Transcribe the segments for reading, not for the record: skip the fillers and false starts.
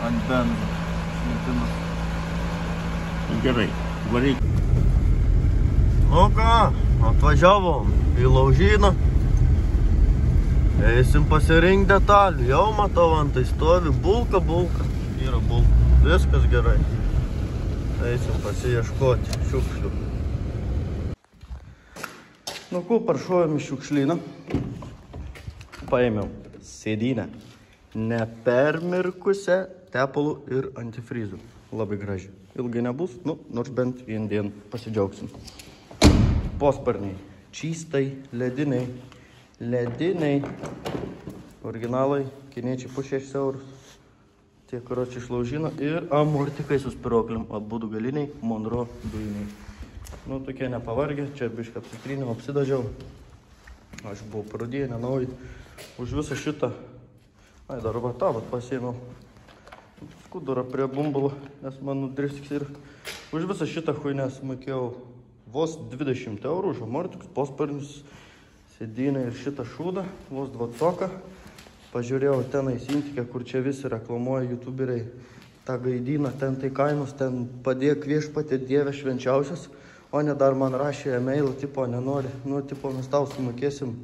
ant benzo. Metimas. Gerai, varyk. Nu ką, atvažiavom į Laužyną. Eisim pasirinkti detalių. Jau matau ant tai stovi bulka. Yra bulka. Viskas gerai. Eisim pasiieškoti šiukšlių. Nu ko, paršojom į šiukšlyną. Paėmiau sėdynę. Nepermirkusią tepalų ir antifrizų. Labai graži. Ilgai nebus, nors bent vien dieną pasidžiaugsim. Posparniai. Čystai, lediniai. Originalai, kiniečiai po 6 eurus. Tie karočiai iš Laužyno. Ir amortikai su spiroklėm. Abudu galiniai, Monro dujiniai. Nu, tokie nepavargę. Čia bišką apsitryniau, apsidažiau. Aš buvau pradėję, nenauji. Už visą šitą. Ai, dar va tą pasiėmiau. Skudurą prie bumbulo, nes man nudriskiks ir už visą šitą chuinę sumokėjau vos 20 eurų už amortikus, posparnius, sėdynę ir šitą šūdą, vos 20. Pažiūrėjau tenai Sintikę, kur čia visi reklamuoja youtuberiai tą gaidyną, ten tai kainos, ten padėk viešpatie Dieve švenčiausias, o ne dar man rašė e-mailą, tipo, nenori, tipo, mes tau sumokėsim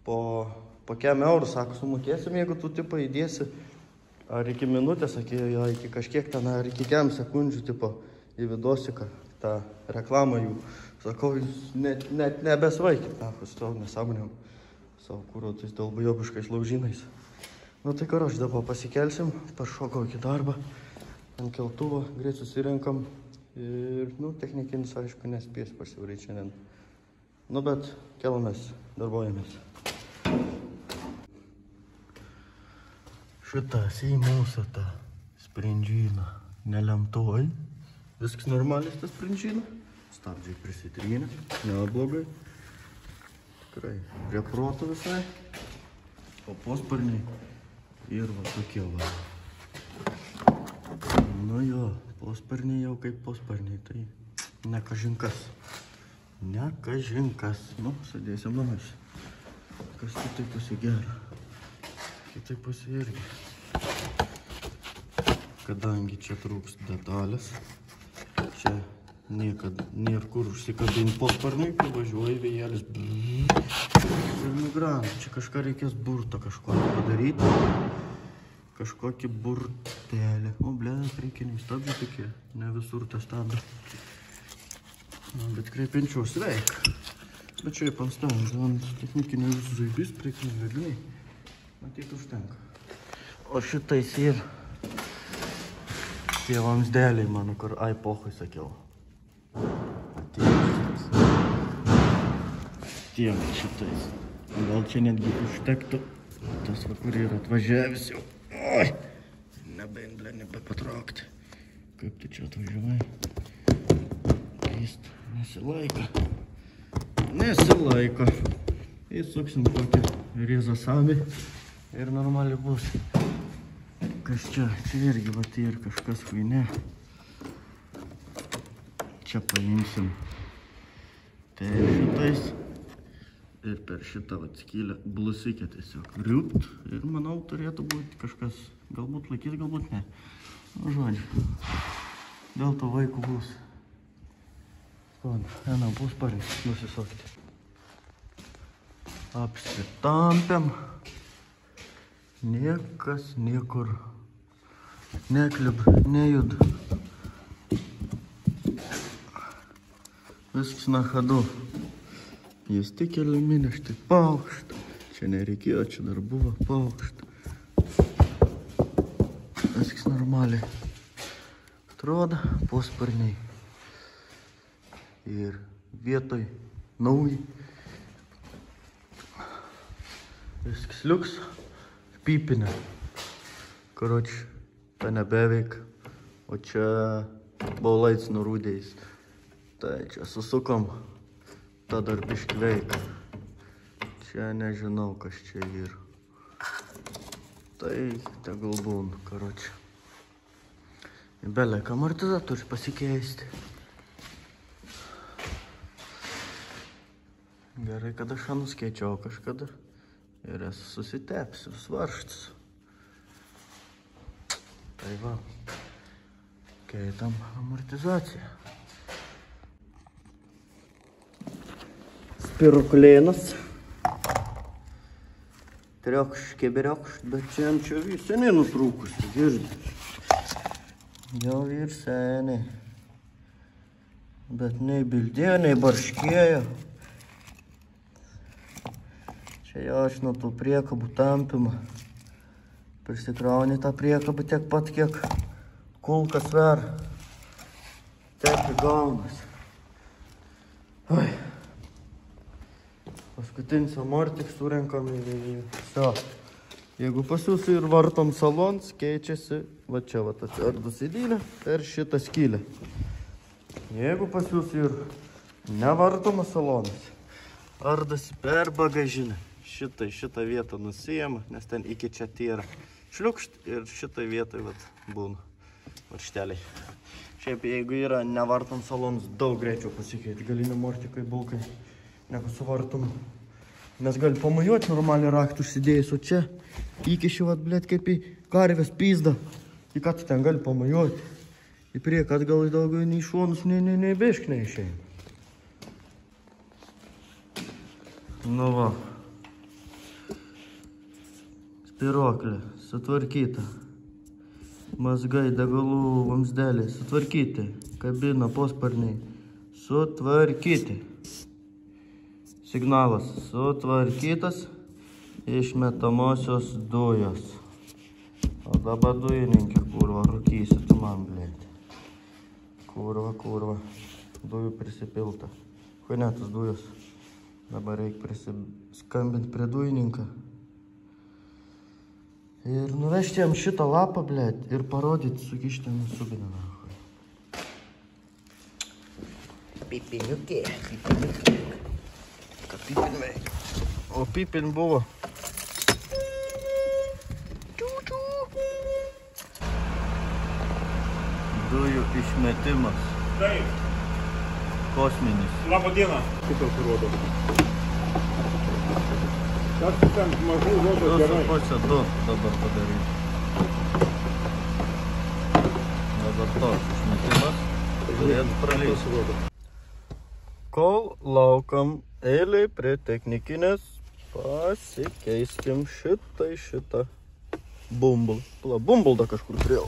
po kem eurų, sako, sumokėsim, jeigu tu, tipo, įdėsi ar iki minutės, sakėjo, iki kažkiek ten, ar iki kem sekundžių, tipo, įvidosi tą reklamą jų. Sakau, jūs net nebesvaikit, su tau nesąmonėm, savo kūrotais dalbajobiškais Laužynais. Nu tai ką, aš dabar pasikelsim, pašokau iki darbą, ant keltuvo, greit susirenkam ir, technikinis, aišku, nespės pasivaryti šiandien. Nu, bet kelomės, darbuojamės. Šitas į mūsų tą sprendžiną nelemtoj. Viskas normalis tas sprendžiną. Stabdžiai prisitrynė, neblogai. Tikrai prie proto visai. O posparniai ir va tokie va. Nu jo, posparniai jau kaip posparniai, tai ne kažinkas. Ne kažinkas. Nu, sėdėsim namais. Kas kitaip pasigera. Kitaip pasi irgi. Kadangi čia trūks detalės, čia niekad nėra kur užsikabinti posparniui, kai važiuoja vėjelis. Ir nugrana. Čia kažką reikės burtą kažko padaryti. Kažkokį burtelį. O, priekiniai stabdžiai tokie. Ne visur tą stabdą. Bet kreipinčiaus veik. Bet čia ant stabdžių, ant technikinių visų zaibys, priekiniai vediniai. Matyt, užtenka. O šitais ir tie vamsdeliai mano, kur pohui sakiau. Tiek šitais. Gal čia netgi užtektų. Tas va, kur yra atvažiavęs jau. Oi! Nebepatraukti. Kaip tu čia atvažiuoji? Keist. Nesilaiko. Įsuksim kokį rėzą samį. Ir normaliai bus. Kas čia? Čia irgi va tai ir kažkas huine. Čia paimsim per šitais ir per šitą va skylę blusikę tiesiog riupt. Ir manau turėtų būti kažkas. Galbūt laikys, galbūt ne. Nu, žodžiu. Dėl to vaikų bus. Einam pusparį nusisokti. Apsitampiam. Niekas niekur neklib, nejud. Viskas na chodu. Jis tik aliuminė, štai paukšt. Čia nereikėjo, čia dar buvo paukšt. Viskas normaliai. Atrodo, posparniai. Ir vietoj nauji. Viskas liuks. Pypinė. Karoči, ta nebeveik. O čia baulais nurūdėjais. Tai čia susukom. Ta dar biški veik. Čia nežinau, kas čia yra. Tai tegul būna, karoči. Belek amortizatorius pasikeisti. Gerai, kad aš nuskaičiau kažkada. Ir esu susitepsiu, svarštis. Tai va, keitam amortizaciją. Spiruklėnas. Triokšt, bet čia ant čia seniai nutrūkusi, girdi. Jau ir seniai. Bet nei bildėjo, nei barškėjo. Čia jau aš nuo tų priekabų tampimą. Prisikrauni tą priekabą tiek pat, kiek kulka sveria. Taip ir gaunas. Oi. Paskutinis amortik surenkam ir viso. Jeigu pas jūs ir vartom salons, keičiasi, va čia va atsirdo sėdynė per šitą skylę. Jeigu pas jūs ir nevartomas salonas, ardasi per bagažinę. Šitą vietą nusijama, nes ten iki čia tyra šliukšt ir šitą vietą būna varžteliai. Šiaip jeigu yra nevartom salonas, daug greičiau pasikeiti galinių mortikai bulkai negu su vartomu. Nes gali pamojuoti normaliai raktų užsidėjus, o čia įkiši blėt kaip į karvės pizdą. Į ką tu ten gali pamojuoti? Į priekį atgal daugiau nei šonus, nei bešk neišeina. Nu va. Spiroklė sutvarkyta. Mazgai, degalų vamsdeliai sutvarkyti. Kabina, posparniai sutvarkyti. Signalas sutvarkytas. Išmetamosios dujos. O dabar dujininkė, kurva, rūkysi tu man, blėt. Kurva. Dujų prisipilta. Kuo ne tas dujos? Dabar reikia prisiskambinti prie dujininką. Ir nuvežti jam šitą lapą, blėt, ir parodyti, sukišti jam subinę. Pipiniukė. Ką pipin veikia? O pipin buvo. Dujų išmetimas. Taip. Kosminis. Labą dieną. Kitas rodo. Kas ten mažų rodo gerai? 2,5 dabar padaryti. Dabar toks išmetimas. Turėtų praleisti. Kol laukam eiliai prie technikinės, pasikeiskim šitą bumbulą. Bumbuldą kažkur turėjau.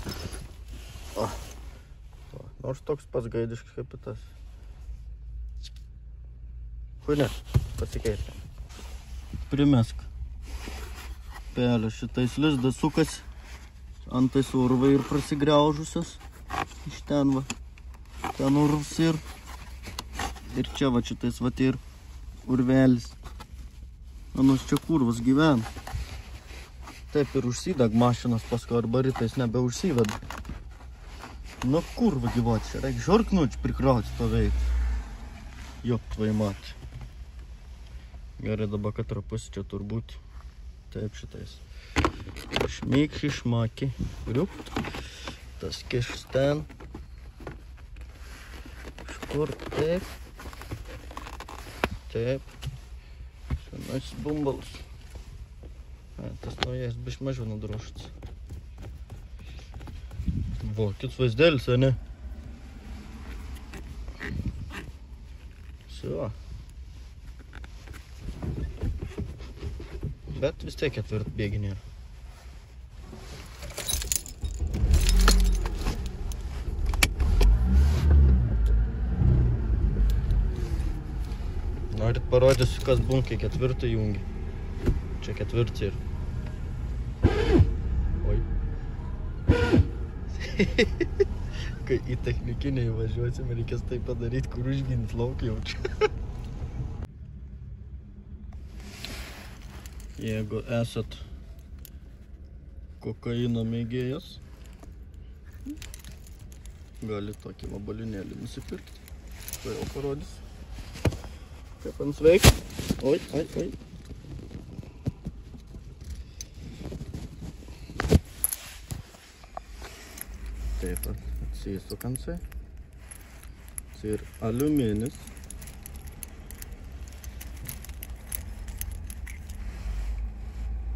Nors toks pats gaidiškas kaip tas. Kuinė, pasikeisti. Primesk. Pelė šitais lizdas sukas. Antais urvai ir prasigriaužusios. Iš ten va. Ten urvs ir čia va šitais va ir urvelis. Anos čia kurvas gyvena. Taip ir užsideg mašinas paskui arba rytais nebeužsiveda. Nu kurva gyvoti, čia reikia žorknučių prikrauti paveikti. Jop, tvai matė. Gerai, dabar katrą pusę čia turbūt. Taip šitais. Šmykšį, šmakį. Riupt. Tas kišs ten. Škur taip. Taip. Senas bumbalas. Tas naujas biš mažiau nudroštas. Vo, kits vaizdelis, ne? Su. Bet vis tiek ketvirt bėginė. Norit parodysiu, kas bunkai ketvirtą jungi. Čia ketvirtį ir. Oi. Kai į technikinę įvažiuosime, reikės tai padaryti, kur užginti lauk jaučiu. Jeigu esat kokaino mėgėjas, gali tokį vabalinėlį nusipirkti. Tai jau parodysiu. Kaip ant sveik. Oi. Taip, atsisukansai. Ir aliuminis.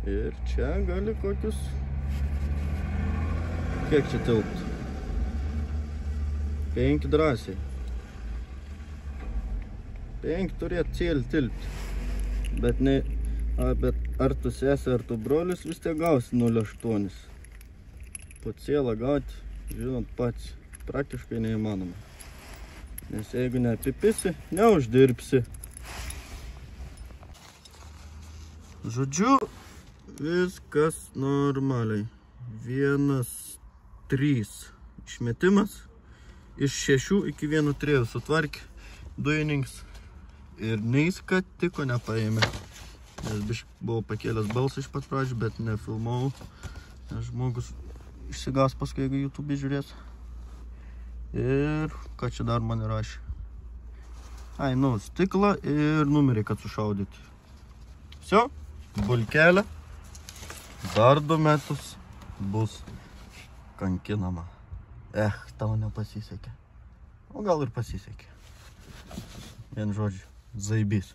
Ir čia gali kokius kiek čia tilptų? 5 drąsiai. 5 turėtų cėlį tilpti. Bet ar tu sesė, ar tu brolis vis tiek gausi 0,8. Po cėlą gauti, žinot, pats praktiškai neįmanoma. Nes jeigu neapipisi, neuždirbsi. Žodžiu, viskas normaliai. 1,3 išmetimas. Iš 6 iki 1,3 sutvarkė dujininkas. Ir neis, kad tiko nepaėmė. Nes biškai buvau pakėlęs balsą iš pat pradžių, bet nefilmavau. Nes žmogus išsigas paskui, jeigu YouTube žiūrės. Ir ką čia dar man rašė? Ai, nu, stiklą ir numerį, kad sušaudyti. Всё, bulkelė. Dar 2 metus bus kankinama. Tau nepasisekė. O gal ir pasisekė. Vien žodžiu, zaibys.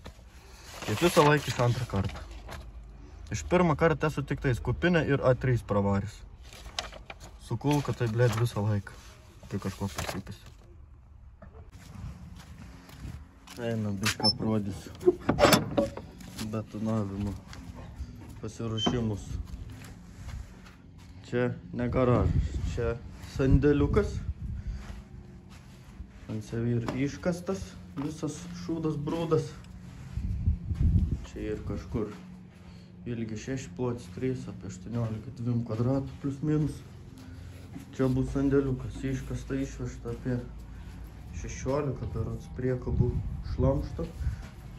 Ir visą laiką iš 2 kartą. Iš 1 kartą esu tik tais kupinę ir A3 pravaris. Su kulka tai, blėt, visą laiką. Tai kažko pasipėsi. Eina, bišką parodysiu. Betonavimo pasiruošimus. Čia ne garažas, čia sandėliukas. Ant savir iškastas visas šūdas brūdas. Čia ir kažkur ilgi 6, plotis 3, apie 18 kvadratų plus minus. Čia bus sandėliukas, iškasta išvežta apie 16 berods priekabų šlamšto,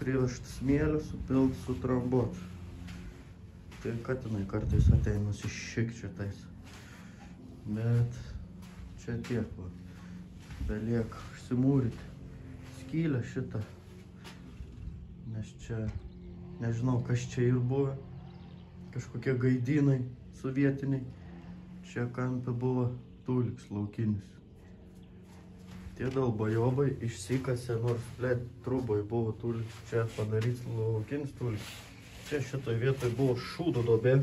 privežta smėlio, supilt, sutrambuot. Tai katinai kartais ateinas iš šikčiatais. Bet čia tiek va. Belieka užsimūryti skylę šitą. Nes čia, nežinau, kas čia ir buvo. Kažkokie gaidynai sovietiniai. Čia kampe buvo tuliks laukinis. Tie dalbajobai išsikasė, nors, blėt, truboj buvo tuliks. Čia padaryts laukinis tuliks. Čia šitoj vietoj buvo šūdo duobė.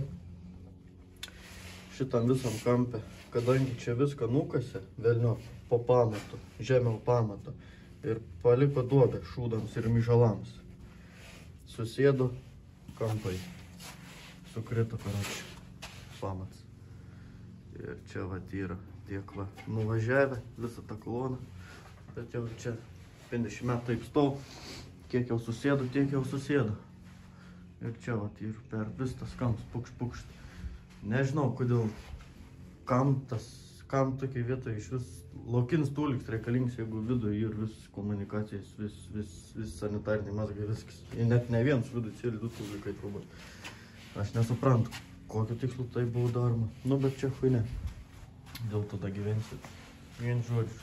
Šitam visam kampe. Kadangi čia viską nukasė, velnio po pamatu, žemiau pamato. Ir paliko duobę šūdams ir myžalams. Susėdo kampai. Sukrito, karočiui, pamatas. Ir čia vat yra tiek va nuvažiavę visą tą koloną. Bet jau čia 50 metų taip stau. Kiek jau susėdo, tiek jau susėdo. Ir čia vat ir per vis tas kams pukšt. Nežinau, kodėl kam tokiai vietoje iš vis laukinis tuliks reikalingas, jeigu viduje ir vis komunikacijas, vis sanitariniai mazgai, viskas. Ir net ne vienas viduje cėlį 2 tulikai trubai. Aš nesuprantu, kokio tikslu tai buvo daroma. Nu, bet čia huinė. Dėl tada gyvensit. Vien žodžiu.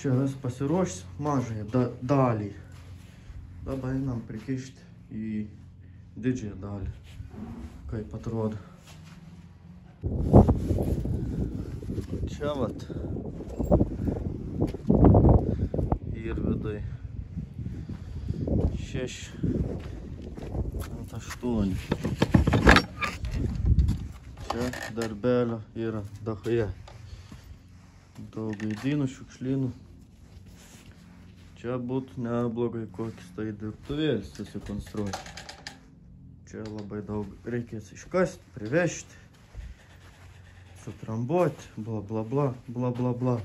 Čia vis pasiruošti mažąją dalį. Dabar einam prikišti į didžiąją dalį. Kaip atrodo. Čia vat. Ir vidai 6 ant 8. Čia darbelio yra dachoje. Daug gaidynų, šiukšlynų. Čia būtų neblogai kokis tai dirbtuvėlis susikonstruoti. Čia labai daug reikės iškasti, privežti, sutrambuoti, bla bla bla, bla bla bla.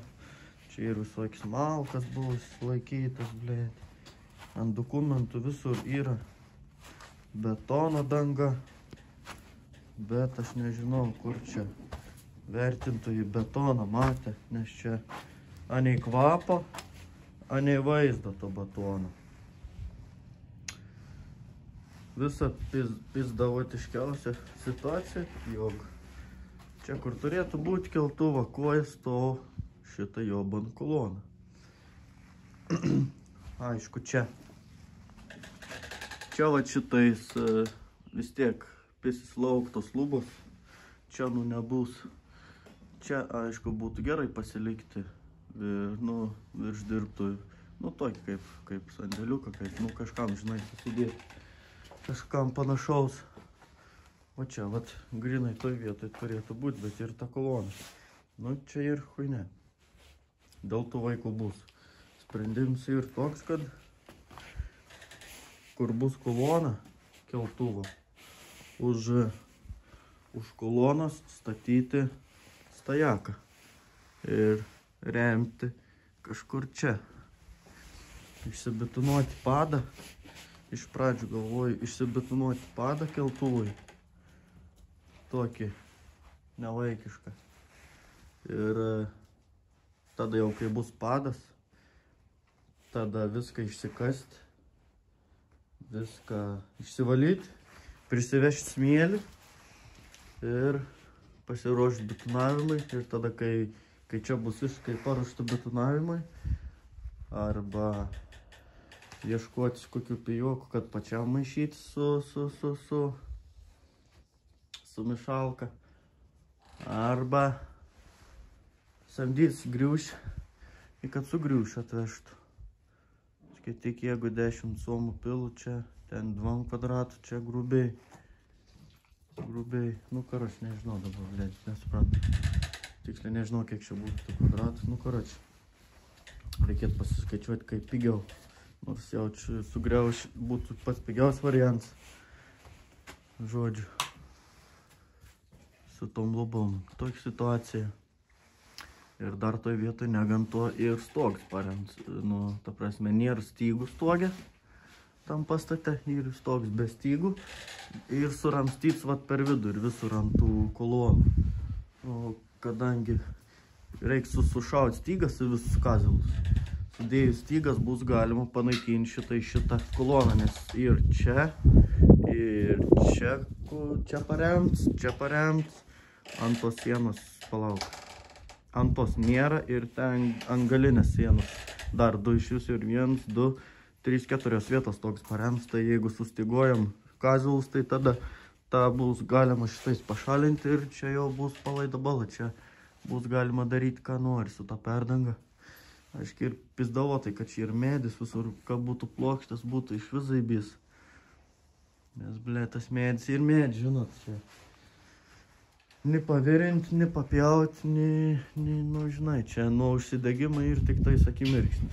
Čia ir visokis malkas bus laikytas, blėt. Ant dokumentų visur yra betono danga. Bet aš nežinau, kur čia vertintojai betoną matė, nes čia anei kvapo, anei vaizdo to betono. Visa pizdavotiškiausia situacija, jog čia, kur turėtų būti keltuvo kojas, to šitą jo bankoloną. Aišku, čia. Čia va šitais vis tiek prisislauktos lubos. Čia, nu, nebus. Čia, aišku, būtų gerai pasilikti, nu, virš dirbtuvų. Nu, tokį kaip sandėliuką, kaip, nu, kažkam, žinai, susidėti. Kažkam panašaus. O čia, vat, grinai toj vietoj turėtų būti, bet ir ta kolona. Nu, čia ir huine. Dėl tų vaikų bus. Sprendimas ir toks, kad kur bus kolona keltuvo, už kolonos statyti stajaką ir remti kažkur čia. Išsibetonuoti padą. Iš pradžių galvoju išsibetonuoti padą keltuvui. Tokį nevaikišką. Ir tada jau kai bus padas, tada viską išsikasti, viską išsivalyti, prisivežti smėlį ir pasiruošti betonavimui. Ir tada, kai čia bus visiškai paruošta betonavimui, arba ieškoti kokių pijokų, kad pačiam maišyti su mišalka, arba samdytis griūšį, kad su griūšiu atvežtų. Tik jeigu 10 somų pilų, čia ten 2 kvadratų, čia grubiai. Nu, karoč, nežinau dabar, blėdžiu, nesuprantu. Tiksliai nežinau, kiek čia būtų tų kvadratų. Nu, karoč, reikėtų pasiskaičiuoti, kaip pigiau. Nors jau čia sugriauš būtų pats pigiaus variantas. Žodžiu, su tom lubom. Tokia situacija. Ir dar toj vietoj negant to ir stogas parems. Nu, ta prasme, nėra stygų stogė tam pastate, ir stogas be stygų. Ir suramstyts vat per vidų ir visur ant tų kolonų. O kadangi reiks sušauti stygas į visus kazilus, sudėjus stygas bus galima panaikinti šitą koloną, nes ir čia paremt, ant tos sienos palauk. Ant tos nėra ir ten ant galinės sienos. Dar 2 iš jūsų ir 1, 2, 3, 4 vietos toks parems. Tai jeigu sustygojam kazilus, tai tada tą bus galima šitais pašalinti ir čia jau bus palaida bala. Čia bus galima daryti, ką nori su tą perdangą. Aiškiai ir pizdavotai, kad čia ir medis visur, kad būtų plokštas, būtų iš vis zaibys. Nes, blė, tas medis ir medis, žinot, čia. Ni pavirinti, ni papjauti, nu, žinai, čia nuo užsidegimą ir tik tais akimirksnis.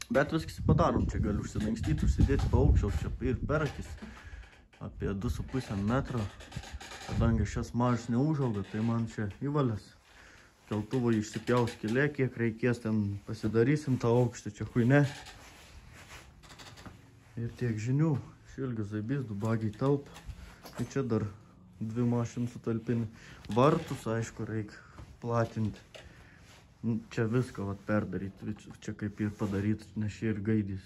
Bet viskas padarom, čia gali užsidangstyti, užsidėti paaukščiau, čia ir per akis. Apie 2,5 metro, kadangi šias mažas neužauga, tai man čia įvalės. Keltuvo išsipjaus skylė, kiek reikės, ten pasidarysim tą aukštį, čia huine. Ir tiek žinių, šilgis zaibys, 2 bagiai telpa. Tai čia dar 2 mašinų sutalpini. Vartus, aišku, reikia platinti. Čia viską perdaryti, čia kaip ir padaryti, nes čia ir gaidys.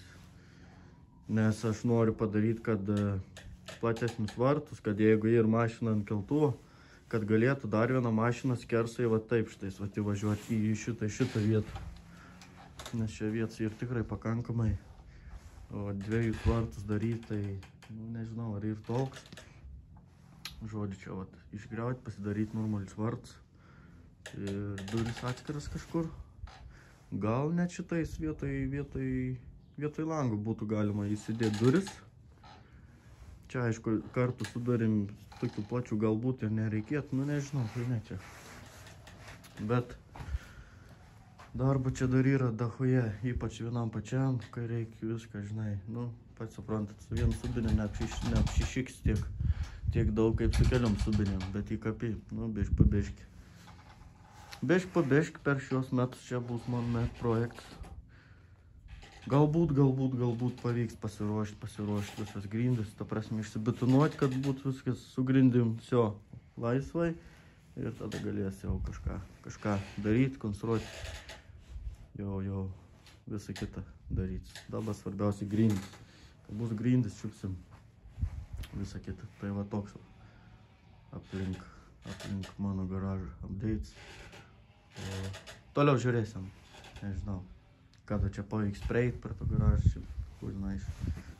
Nes aš noriu padaryti, kad platesnius vartus, kad jeigu ir mašina ant keltuvo, kad galėtų dar vieną mašiną skersai va taip štais įvažiuoti į šitą vietą. Nes čia vietas ir tikrai pakankamai. O 2 vartus daryti, tai nežinau, ar ir toks. Žodžiu, čia vat išgriauti, pasidaryti normalius vartus. Ir duris atskiras kažkur. Gal net šitais vietoj langų būtų galima įsidėti duris. Čia, aišku, kartu su durim tokių plačių galbūt ir nereikėtų, nu nežinau, tai ne čia. Bet darbo čia dar yra dahuje, ypač vienam pačiam, kai reikia viską, žinai. Nu, pats suprantat, su vienu subinė neapšišiks tiek daug kaip su keliom subinėm, bet įkapį, nu, bišk pabiški. Bišk pabiški per šios metus čia bus man projektas. Galbūt pavyks pasiruošti visas grindis, ta prasme išsibetonuoti, kad būtų viskas su grindim viso laisvai ir tada galės jau kažką daryti, konstruoti, jau visą kitą daryti. Dabar svarbiausiai grindis, kad bus grindis, čiupsim visą kitą. Tai va toks aplink mano garažą updates. Toliau žiūrėsim, nežinau. Kada čia pavyks prieiti per to garažą, kur žinai,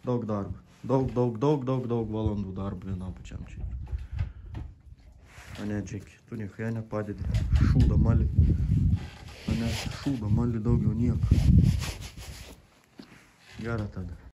daug darbo. Daug valandų darbo vienam pačiam čia. Ane, Džeki, tu niekuja nepadedi. Šūda mali. Ane, šūda mali daugiau nieko. Gera tada.